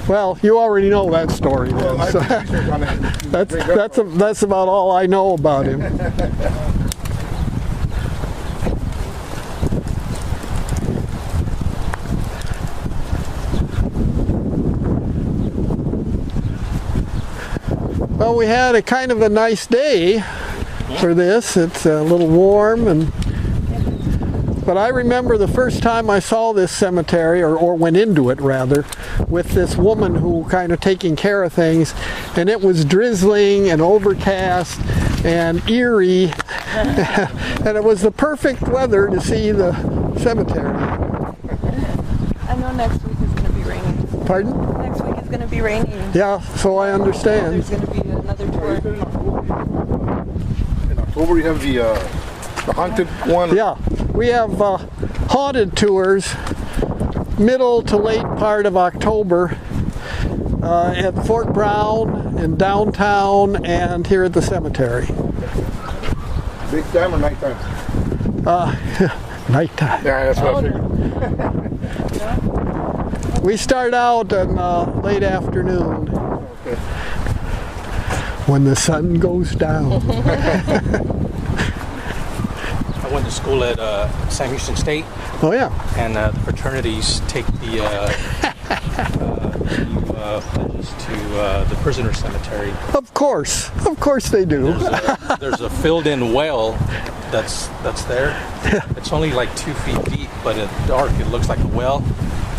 Well, you already know that story then. Well, So that's about all I know about him. Well, we had a kind of a nice day for this. It's a little warm, but I remember the first time I saw this cemetery, or went into it rather, with this woman who kind of taking care of things, and it was drizzling and overcast and eerie, and it was the perfect weather to see the cemetery. I know next week is going to be raining. Pardon? Next week is going to be raining. Yeah, so I understand. There's going to be another tour. In October, you have the haunted one. Yeah, we have haunted tours middle to late part of October at Fort Brown and downtown and here at the cemetery. Big time or nighttime? Nighttime. Yeah, that's what I figured. We start out in late afternoon. Okay. When the sun goes down. I went to school at Sam Houston State, Oh yeah. and the fraternities take the pledges to the prisoner cemetery. Of course they do. There's a filled-in well that's there. It's only like 2 feet deep, but in the dark it looks like a well.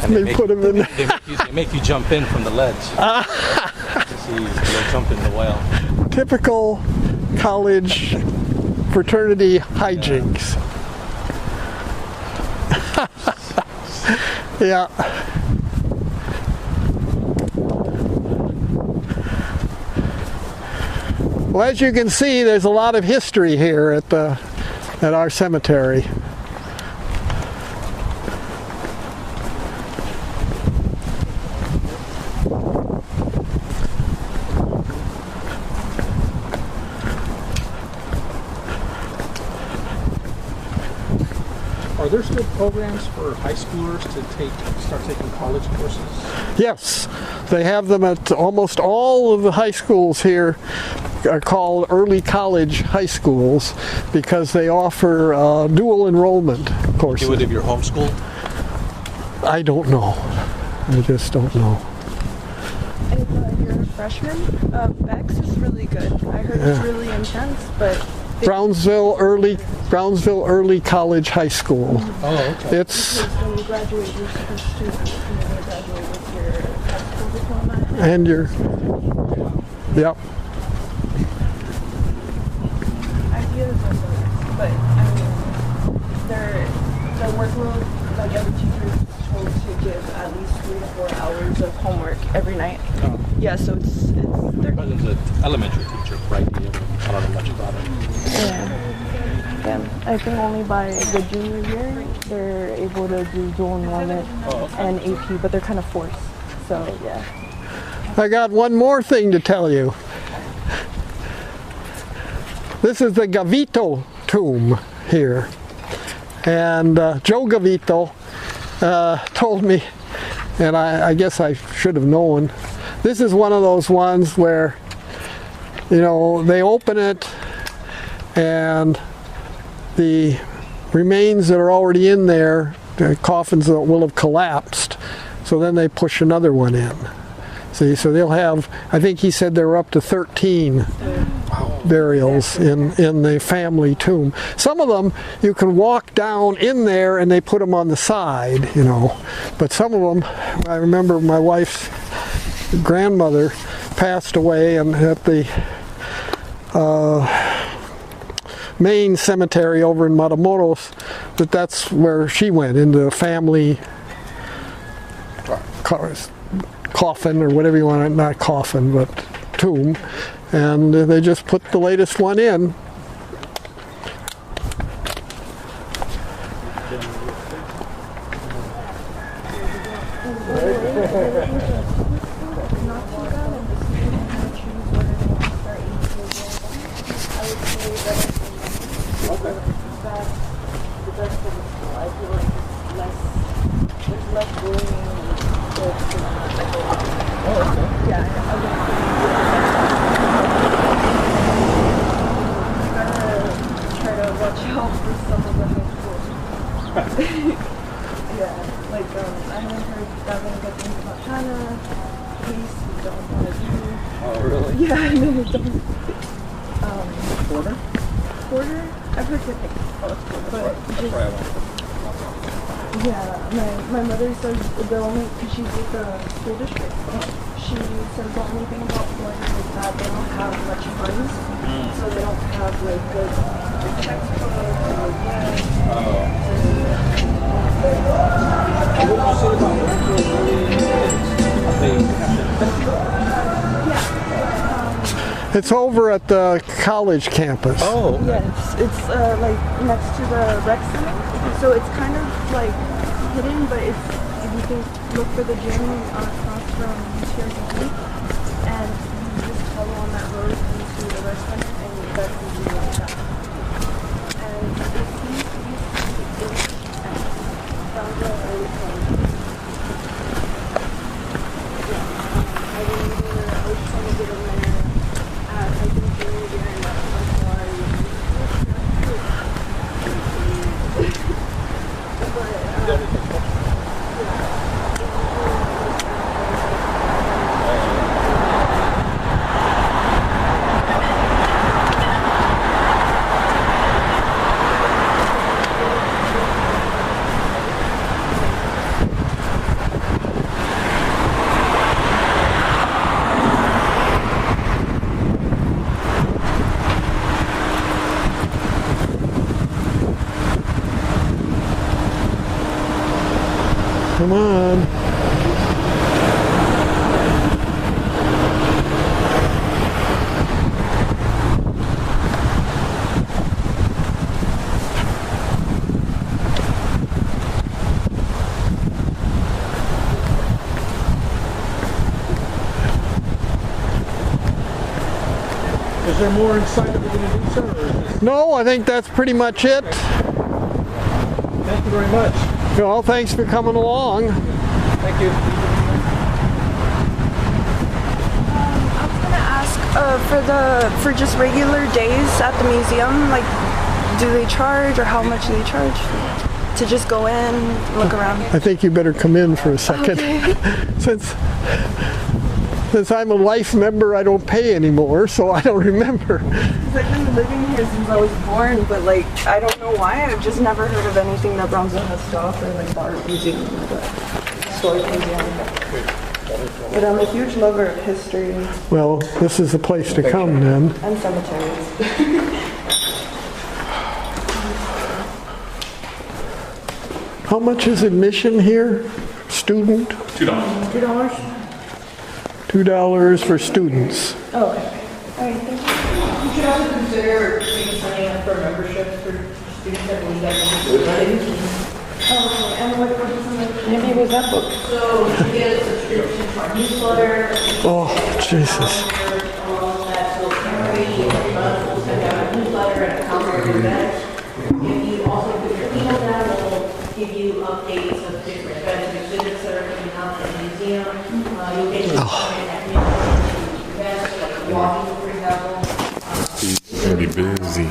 And They put 'em in there. They make you jump in from the ledge. You'll jump in the well. Typical college fraternity hijinks. Yeah. Well, as you can see, there's a lot of history here at our cemetery. Are there still programs for high schoolers to start taking college courses? Yes, they have them at almost all of the high schools here. Are called early college high schools because they offer dual enrollment courses. Do it if you're homeschooled? I don't know. I just don't know. If you're a freshman, Bex is really good. I heard it's really intense, but Brownsville Early College High School. Oh, okay. It's when you graduate, you're supposed to graduate with your high school diploma. and your yep. Ideas are good, but I mean, the workload, like every teacher is told to give at least 3 to 4 hours of homework every night. Oh. Yeah, so it's My brother's an elementary teacher, right? I don't know much about it. yeah. I think only by the junior year they're able to do dual enrollment and AP, but they're kind of forced. So yeah. I got one more thing to tell you. This is the Gavito tomb here. And Joe Gavito told me, and I guess I should have known, this is one of those ones where, you know, they open it and the remains that are already in there, the coffins that will have collapsed, so then they push another one in. See, so they'll have, I think he said there were up to 13 burials in the family tomb. Some of them you can walk down in there and they put them on the side, you know. But some of them, I remember my wife's grandmother passed away, and at the main cemetery over in Matamoros, that's where she went, into the family coffin or whatever you want to, not coffin, but tomb, and they just put the latest one in. My mother says the only, because she's with the school district, she says the only thing about Florida is that they don't have much funds, so they don't have like good textbooks or It's over at the college campus. Oh. Yeah, it's like next to the rec center, so it's kind of like hidden, but it's, you can look for the gym across from here, and you just follow on that road into the rec center, and that's easy like that. And it seems to be Brownsville early college. I remember I was trying to get in there at, I think, junior year, and that's Come on. Is there more inside that we're going to do, sir? Or is this... No, I think that's pretty much it. Thank you very much. Well, thanks for coming along. Thank you. I was gonna ask for just regular days at the museum, like, do they charge, or how much do they charge to just go in, look around? I think you better come in for a second. Okay. Since I'm a life member, I don't pay anymore, so I don't remember. I've been living here since I was born, but like, I don't know why, I've just never heard of anything that Brownsville has to offer, like the art museum or the historic museum. But I'm a huge lover of history. Well, this is the place to come then. And cemeteries. How much is admission here? Student? $2. $2? $2 for students. Oh, okay. All right, thank you. You should also consider maybe signing up for memberships for students that believe that. Oh, okay. And what is the membership? Maybe it was that book. So you get a subscription to our newsletter. Oh, Jesus. Along that, so every month we'll send out a newsletter and a calendar of events. If you also put your email down, we'll give you updates of different events and exhibits that are coming out at the museum. You'll get to comment at events like walking, for example. It's gonna be busy.